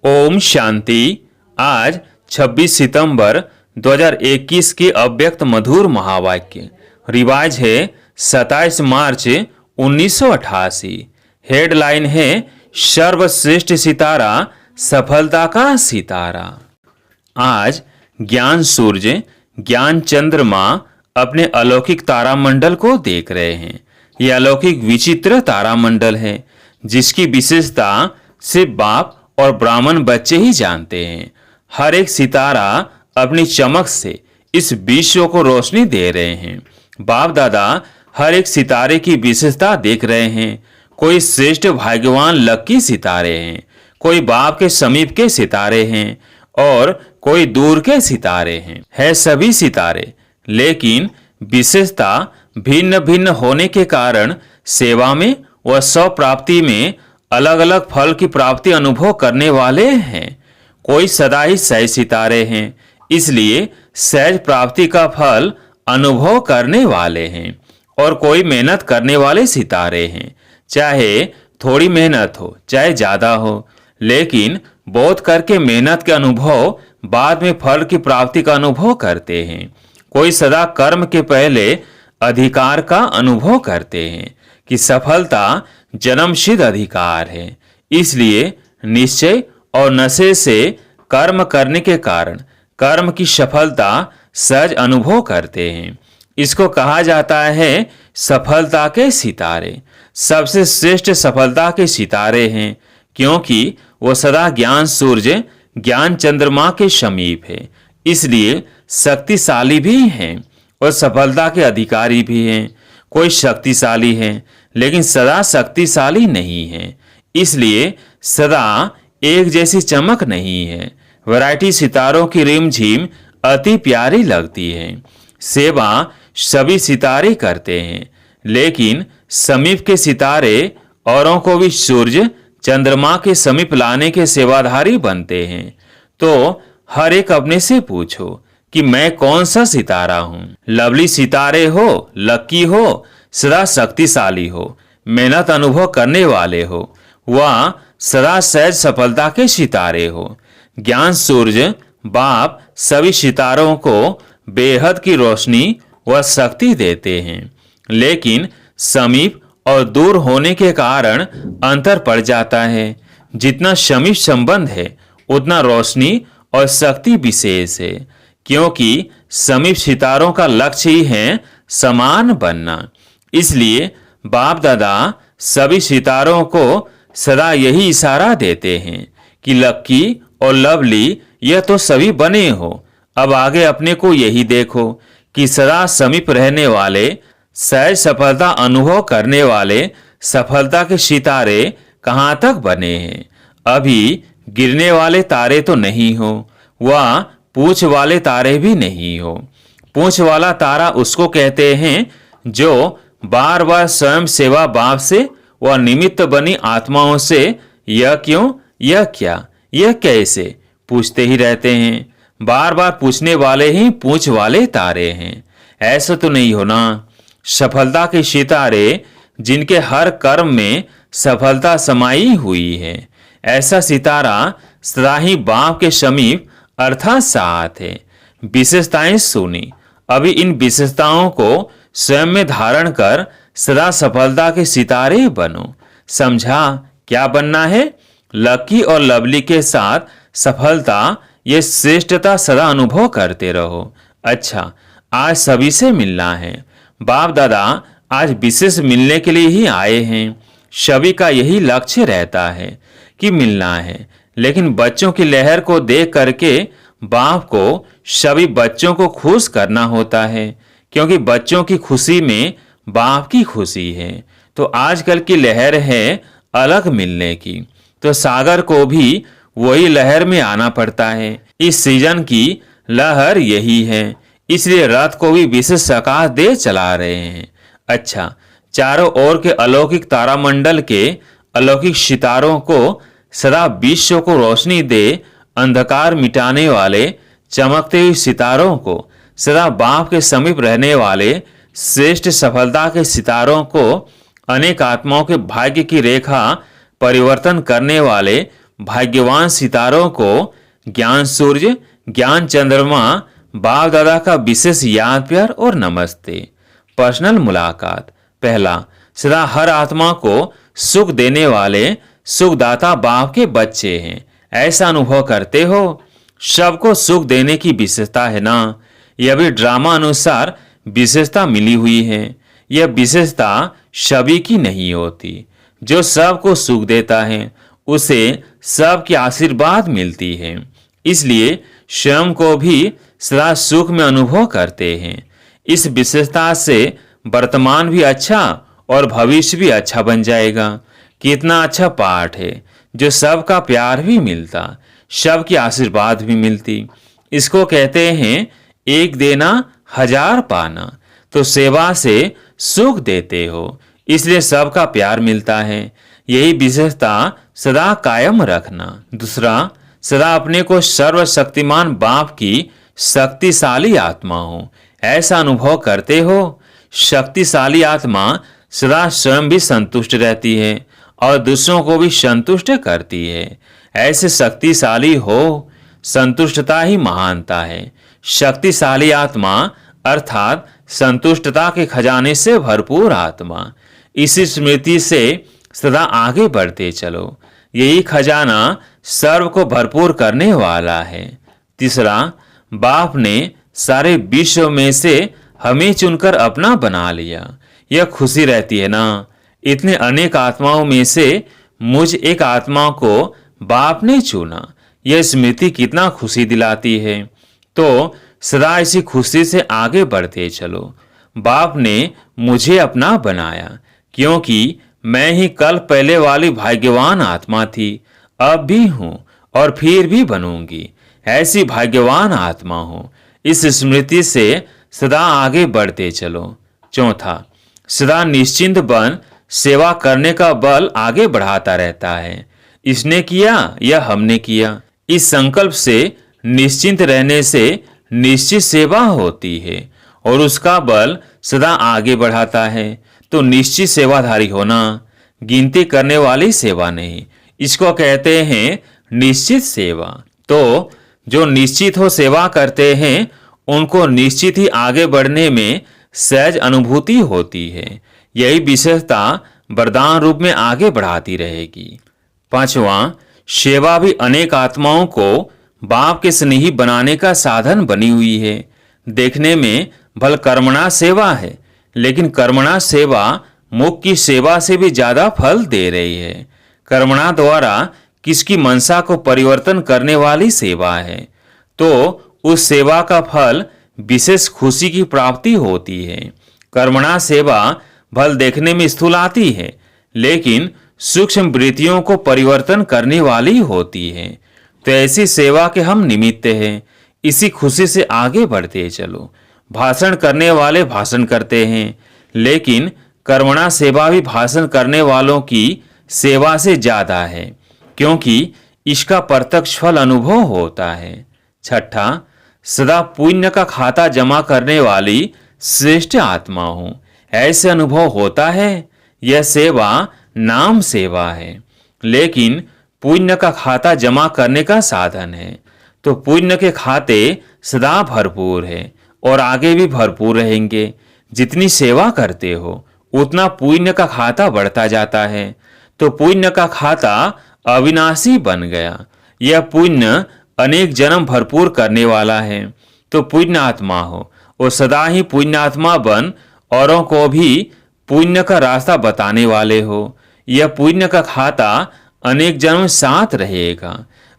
ओम शांति। आज 26 सितंबर 2021 के अव्यक्त मधुर महावाक्य रिवाज है 27 मार्च 1988। हेडलाइन है सर्वश्रेष्ठ सितारा, सफलता का सितारा। आज ज्ञान सूर्य, ज्ञान चंद्रमा अपने अलौकिक तारामंडल को देख रहे हैं। यह अलौकिक विचित्र तारामंडल है जिसकी विशेषता सिर्फ बाप और ब्राह्मण बच्चे ही जानते हैं। हर एक सितारा अपनी चमक से इस विश्व को रोशनी दे रहे हैं। बाप दादा हर एक सितारे की विशेषता देख रहे हैं। कोई श्रेष्ठ भाग्यवान लकी सितारे हैं, कोई बाप के समीप के सितारे हैं और कोई दूर के सितारे हैं। है सभी सितारे, लेकिन विशेषता भिन्न भिन्न होने के कारण सेवा में व स्व प्राप्ति में अलग अलग फल की प्राप्ति अनुभव करने वाले हैं। कोई सदा ही सहज सितारे हैं, इसलिए सहज प्राप्ति का फल अनुभव करने वाले हैं। और कोई मेहनत करने वाले सितारे हैं, चाहे थोड़ी मेहनत हो चाहे ज्यादा हो, लेकिन बोध करके मेहनत के अनुभव बाद में फल की प्राप्ति का अनुभव करते हैं। कोई सदा कर्म के पहले अधिकार का अनुभव करते हैं कि सफलता जन्मसिद्ध अधिकार है, इसलिए निश्चय और नशे से कर्म करने के कारण कर्म की सफलता सहज अनुभव करते हैं। इसको कहा जाता है सफलता के सितारे। सबसे श्रेष्ठ सफलता के सितारे हैं, क्योंकि वो सदा ज्ञान सूर्य, ज्ञान चंद्रमा के समीप है, इसलिए शक्तिशाली भी हैं और सफलता के अधिकारी भी हैं। कोई शक्तिशाली है लेकिन सदा शक्तिशाली नहीं है, इसलिए सदा एक जैसी चमक नहीं है। वैरायटी सितारों की रिमझिम अति प्यारी लगती है। सेवा सभी सितारे करते हैं, लेकिन समीप के सितारे औरों को भी सूर्य चंद्रमा के समीप लाने के सेवाधारी बनते हैं। तो हर एक अपने से पूछो कि मैं कौन सा सितारा हूं। लवली सितारे हो, लकी हो, सदा शक्तिशाली हो, मेहनत अनुभव करने वाले हो, वह सदा सहज सफलता के सितारे हो। ज्ञान सूर्य बाप सभी सितारों को बेहद की रोशनी व शक्ति देते हैं, लेकिन समीप और दूर होने के कारण अंतर पड़ जाता है। जितना समीप संबंध है उतना रोशनी और शक्ति विशेष है, क्योंकि समीप सितारों का लक्ष्य ही है समान बनना। इसलिए बाप दादा सभी सितारों को सदा यही इशारा देते हैं कि लक्की और लवली यह तो सभी बने हो, अब आगे अपने को यही देखो कि सदा समीप रहने वाले, सहज सफलता अनुभव करने वाले सफलता के सितारे कहाँ तक बने हैं। अभी गिरने वाले तारे तो नहीं हो, वह पूंछ वाले तारे भी नहीं हो। पूंछ वाला तारा उसको कहते हैं जो बार बार स्वयं सेवा भाव से व निमित्त बनी आत्माओं से यह क्यों, यह क्या, यह कैसे पूछते ही रहते हैं। बार बार पूछने वाले ही पूंछ वाले तारे हैं। ऐसा तो नहीं होना। सफलता के सितारे जिनके हर कर्म में सफलता समाई हुई है, ऐसा सितारा सदा ही बाप के समीप अर्थात साथ है। विशेषताएं सुनी, अभी इन विशेषताओं को स्वयं में धारण कर सदा सफलता के सितारे बनो। समझा क्या बनना है? लकी और लवली के साथ सफलता, ये श्रेष्ठता सदा अनुभव करते रहो। अच्छा, आज सभी से मिलना है। बाप दादा आज विशेष मिलने के लिए ही आए हैं। सभी का यही लक्ष्य रहता है कि मिलना है, लेकिन बच्चों की लहर को देख करके बाप को सभी बच्चों को खुश करना होता है, क्योंकि बच्चों की खुशी में बाप की खुशी है। तो आजकल की लहर है अलग मिलने की, तो सागर को भी वही लहर में आना पड़ता है। इस सीजन की लहर यही है, इसलिए रथ को भी विशेष आकाश दे चला रहे हैं। अच्छा, चारों ओर के अलौकिक तारामंडल के अलौकिक सितारों को सदा विश्व को रोशनी दे अंधकार मिटाने वाले चमकते हुए सितारों को, सदा बाप के समीप रहने वाले श्रेष्ठ सफलता के सितारों को, अनेक आत्माओं के भाग्य की रेखा परिवर्तन करने वाले भाग्यवान सितारों को ज्ञान सूर्य, ज्ञान चंद्रमा, बाप दादा का विशेष याद प्यार और नमस्ते। पर्सनल मुलाकात। पहला, सदा हर आत्मा को सुख देने वाले सुखदाता बाप के बच्चे हैं, ऐसा अनुभव करते हो। सबको सुख देने की विशेषता है ना, यह भी ड्रामा अनुसार विशेषता मिली हुई है। यह विशेषता सभी की नहीं होती। जो सबको सुख देता है उसे सबकी आशीर्वाद मिलती है, इसलिए स्वयं को भी सदा सुख में अनुभव करते हैं। इस विशेषता से वर्तमान भी अच्छा और भविष्य भी अच्छा बन जाएगा। कितना अच्छा पाठ है, जो सबका प्यार भी मिलता, सबकी आशीर्वाद भी मिलती। इसको कहते हैं एक देना हजार पाना। तो सेवा से सुख देते हो, इसलिए सबका प्यार मिलता है। यही विशेषता सदा कायम रखना। दूसरा, सदा अपने को सर्वशक्तिमान बाप की शक्तिशाली आत्मा हो, ऐसा अनुभव करते हो। शक्तिशाली आत्मा सदा स्वयं भी संतुष्ट रहती है और दूसरों को भी संतुष्ट करती है। ऐसे शक्तिशाली हो, संतुष्टता ही महानता है। शक्तिशाली आत्मा अर्थात संतुष्टता के खजाने से भरपूर आत्मा। इसी स्मृति से सदा आगे बढ़ते चलो, यही खजाना सर्व को भरपूर करने वाला है। तीसरा, बाप ने सारे विश्व में से हमें चुनकर अपना बना लिया, यह खुशी रहती है ना। इतने अनेक आत्माओं में से मुझ एक आत्मा को बाप ने चुना, यह स्मृति कितना खुशी दिलाती है। तो सदा इसी खुशी से आगे बढ़ते चलो। बाप ने मुझे अपना बनाया, क्योंकि मैं ही कल पहले वाली भाग्यवान आत्मा थी, अब भी हूं और फिर भी बनूंगी। ऐसी भाग्यवान आत्मा हूं। इस स्मृति से सदा आगे बढ़ते चलो। चौथा, सदा निश्चिंत बन सेवा करने का बल आगे बढ़ाता रहता है। इसने किया या हमने किया, इस संकल्प से निश्चिंत रहने से निश्चित सेवा होती है और उसका बल सदा आगे बढ़ाता है। तो निश्चित सेवाधारी होना, गिनती करने वाली सेवा नहीं। इसको कहते हैं निश्चित सेवा। तो जो निश्चित हो सेवा करते हैं उनको निश्चित ही आगे बढ़ने में सहज अनुभूति होती है। यही विशेषता वरदान रूप में आगे बढ़ाती रहेगी। पांचवा, सेवा भी अनेक आत्माओं को बाप के स्नेही बनाने का साधन बनी हुई है। देखने में भल कर्मणा सेवा है, लेकिन कर्मणा सेवा मुख की सेवा से भी ज्यादा फल दे रही है। कर्मणा द्वारा किसकी मनसा को परिवर्तन करने वाली सेवा है, तो उस सेवा का फल विशेष खुशी की प्राप्ति होती है। कर्मणा सेवा भल देखने में स्थूल आती है, लेकिन सूक्ष्म वृत्तियों को परिवर्तन करने वाली होती है। तो ऐसी सेवा के हम निमित्त हैं। इसी खुशी से आगे बढ़ते चलो। भाषण करने वाले भाषण करते हैं, लेकिन कर्मणा सेवा भी भाषण करने वालों की सेवा से ज्यादा है, क्योंकि इसका प्रत्यक्ष फल अनुभव होता है। छठा, सदा पुण्य का खाता जमा करने वाली श्रेष्ठ आत्मा हूं, ऐसे अनुभव होता है। यह सेवा नाम सेवा है, लेकिन पुण्य का खाता जमा करने का साधन है। तो पुण्य के खाते सदा भरपूर है और आगे भी भरपूर रहेंगे। जितनी सेवा करते हो उतना पुण्य का खाता बढ़ता जाता है। तो पुण्य का खाता अविनाशी बन गया। यह पुण्य अनेक जन्म भरपूर करने वाला है। तो पुण्य आत्मा हो और सदा ही पुण्य आत्मा बन औरों को भी पुण्य का रास्ता बताने वाले हो। यह पुण्य का खाता अनेक जन्म साथ रहेगा,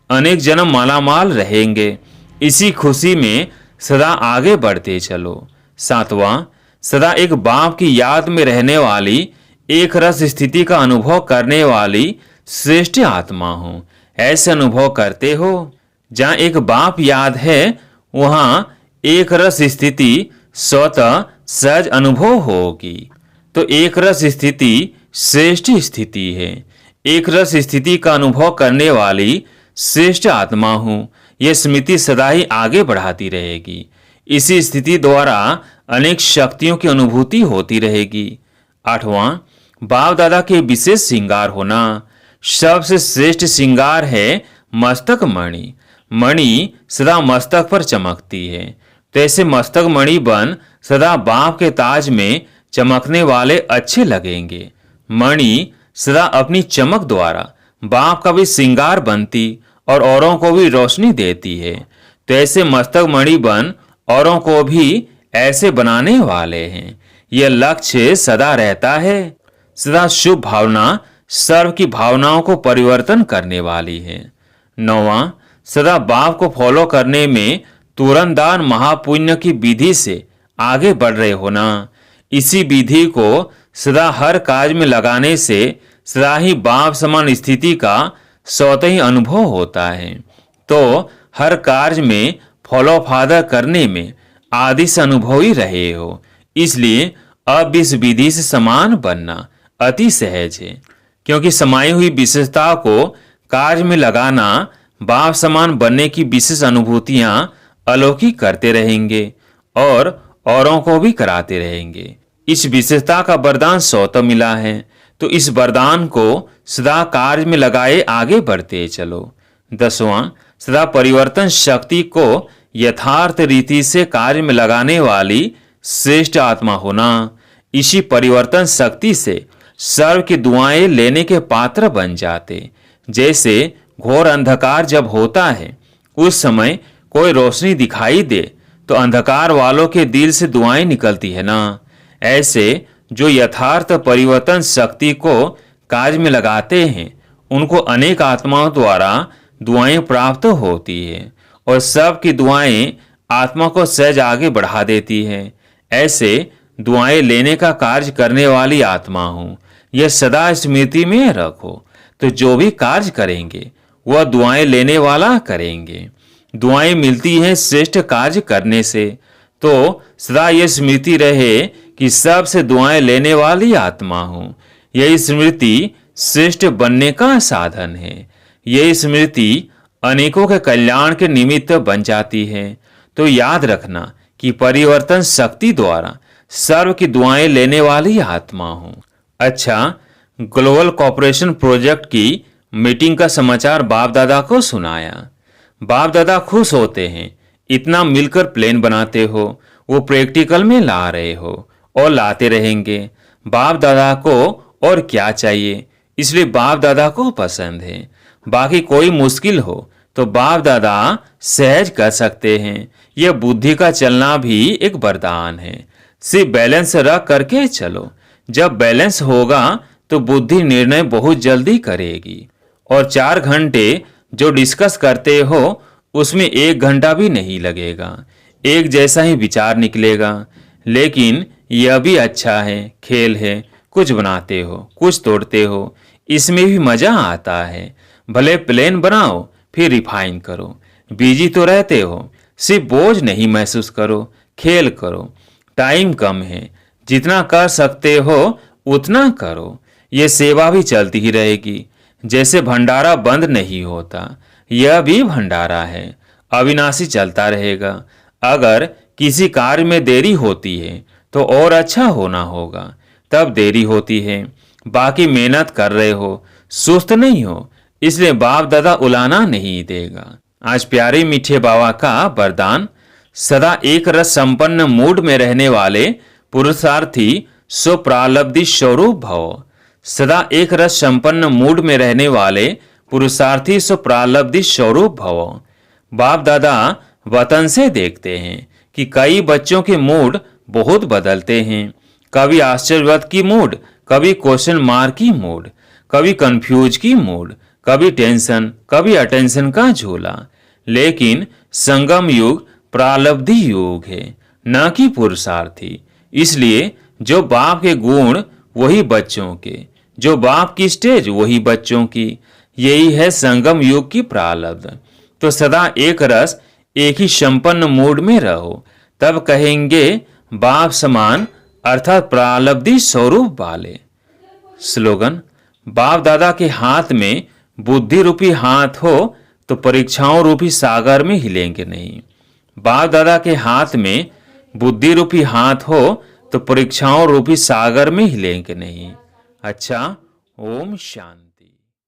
अनेक जन्म मालामाल रहेंगे। इसी खुशी में सदा आगे बढ़ते चलो। सातवां, सदा एक बाप की याद में रहने वाली, एक रस स्थिति का अनुभव करने वाली श्रेष्ठ आत्मा हो, ऐसे अनुभव करते हो। जहाँ एक बाप याद है वहाँ एक रस स्थिति स्वतः सहज अनुभव होगी। तो एक रस स्थिति श्रेष्ठ स्थिति है। एक रस स्थिति का अनुभव करने वाली श्रेष्ठ आत्मा हूँ, यह स्मृति सदा ही आगे बढ़ाती रहेगी। इसी स्थिति द्वारा अनेक शक्तियों की अनुभूति होती रहेगी। आठवां, बाप दादा के विशेष श्रृंगार होना, सबसे श्रेष्ठ श्रृंगार है मस्तक मणि। मणि सदा मस्तक पर चमकती है, तो ऐसे मस्तक मणि बन सदा बाप के ताज में चमकने वाले अच्छे लगेंगे। मणि सदा अपनी चमक द्वारा बाप का भी श्रृंगार बनती और औरों को भी रोशनी देती है, तो ऐसे मस्तक मणि बन औरों को भी ऐसे बनाने वाले हैं। यह लक्ष्य सदा रहता है। सदा शुभ भावना सर्व की भावनाओं को परिवर्तन करने वाली है। 9वां, सदा बाप को फॉलो करने में तुरंत दान महापुण्य की विधि से आगे बढ़ रहे हो ना। इसी विधि को सदा हर कार्य में लगाने से सदा ही बाप समान स्थिति का स्वतः ही अनुभव होता है। तो हर कार्य में फॉलो फादर करने में आदि से अनुभवी रहे हो, इसलिए अब इस विधि से समान बनना अति सहज है, क्योंकि समाई हुई विशेषता को कार्य में लगाना बाप समान बनने की विशेष अनुभूतियां अलौकिक करते रहेंगे और औरों को भी कराते रहेंगे। इस विशेषता का वरदान स्वतः मिला है, तो इस वरदान को सदा कार्य में लगाए आगे बढ़ते चलो। 10वां, सदा परिवर्तन शक्ति को यथार्थ रीति से कार्य में लगाने वाली श्रेष्ठ आत्मा होना। इसी परिवर्तन शक्ति से सर्व की दुआएं लेने के पात्र बन जाते। जैसे घोर अंधकार जब होता है, उस समय कोई रोशनी दिखाई दे तो अंधकार वालों के दिल से दुआएं निकलती है ना। ऐसे जो यथार्थ परिवर्तन शक्ति को कार्य में लगाते हैं, उनको अनेक आत्माओं द्वारा दुआएं प्राप्त होती है और सबकी दुआएं आत्मा को सहज आगे बढ़ा देती है। ऐसे दुआएं लेने का कार्य करने वाली आत्मा हूं, यह सदा स्मृति में रखो, तो जो भी कार्य करेंगे वह दुआएं लेने वाला करेंगे। दुआएं मिलती हैं श्रेष्ठ कार्य करने से, तो सदा यह स्मृति रहे कि सबसे दुआएं लेने वाली आत्मा हूं। यही स्मृति श्रेष्ठ बनने का साधन है। यही स्मृति अनेकों के कल्याण के निमित्त बन जाती है। तो याद रखना कि परिवर्तन शक्ति द्वारा सर्व की दुआएं लेने वाली आत्मा हूं। अच्छा, ग्लोबल कॉपरेशन प्रोजेक्ट की मीटिंग का समाचार बाप दादा को सुनाया। बाप दादा खुश होते हैं, इतना मिलकर प्लान बनाते हो, वो प्रैक्टिकल में ला रहे हो और लाते रहेंगे। बाप दादा को और क्या चाहिए, इसलिए बाप दादा को पसंद है। बाकी कोई मुश्किल हो तो बाप दादा सहज कर सकते हैं। यह बुद्धि का चलना भी एक वरदान है। सिर्फ बैलेंस रख करके चलो। जब बैलेंस होगा तो बुद्धि निर्णय बहुत जल्दी करेगी। और 4 घंटे जो डिस्कस करते हो उसमें 1 घंटा भी नहीं लगेगा। एक जैसा ही विचार निकलेगा। लेकिन यह भी अच्छा है, खेल है, कुछ बनाते हो, कुछ तोड़ते हो, इसमें भी मजा आता है। भले प्लान बनाओ फिर रिफाइन करो। बिजी तो रहते हो, सिर्फ बोझ नहीं महसूस करो, खेल करो। टाइम कम है, जितना कर सकते हो उतना करो। ये सेवा भी चलती ही रहेगी। जैसे भंडारा बंद नहीं होता, यह भी भंडारा है, अविनाशी चलता रहेगा। अगर किसी कार्य में देरी होती है तो और अच्छा होना होगा, तब देरी होती है। बाकी मेहनत कर रहे हो, सुस्त नहीं हो, इसलिए बाप दादा उलाना नहीं देगा। आज प्यारे मीठे बाबा का वरदान, सदा एक रस संपन्न मूड में रहने वाले पुरुषार्थी स्वप्रालब्धि स्वरूप भव। सदा एक रस संपन्न मूड में रहने वाले पुरुषार्थी स्वप्रालब्धि स्वरूप भव। बाप दादा वतन से देखते हैं कि कई बच्चों के मूड बहुत बदलते हैं। कभी आश्चर्यवत की मूड, कभी क्वेश्चन मार्क की मूड, कभी कंफ्यूज की मूड, कभी टेंशन, कभी अटेंशन का झोला। लेकिन संगम युग प्रालब्धि युग है, न कि पुरुषार्थी। इसलिए जो बाप के गुण वही बच्चों के, जो बाप की स्टेज वही बच्चों की। यही है संगम युग की प्रालब्ध। तो सदा एक रस, एक ही संपन्न मूड में रहो, तब कहेंगे बाप समान, अर्थात प्रालब्धि स्वरूप वाले। स्लोगन, बाप दादा के हाथ में बुद्धि रूपी हाथ हो तो परीक्षाओं रूपी सागर में हिलेंगे नहीं। बाप दादा के हाथ में बुद्धि रूपी हाथ हो तो परीक्षाओं रूपी सागर में हिलेंगे नहीं। अच्छा, ओम शांति।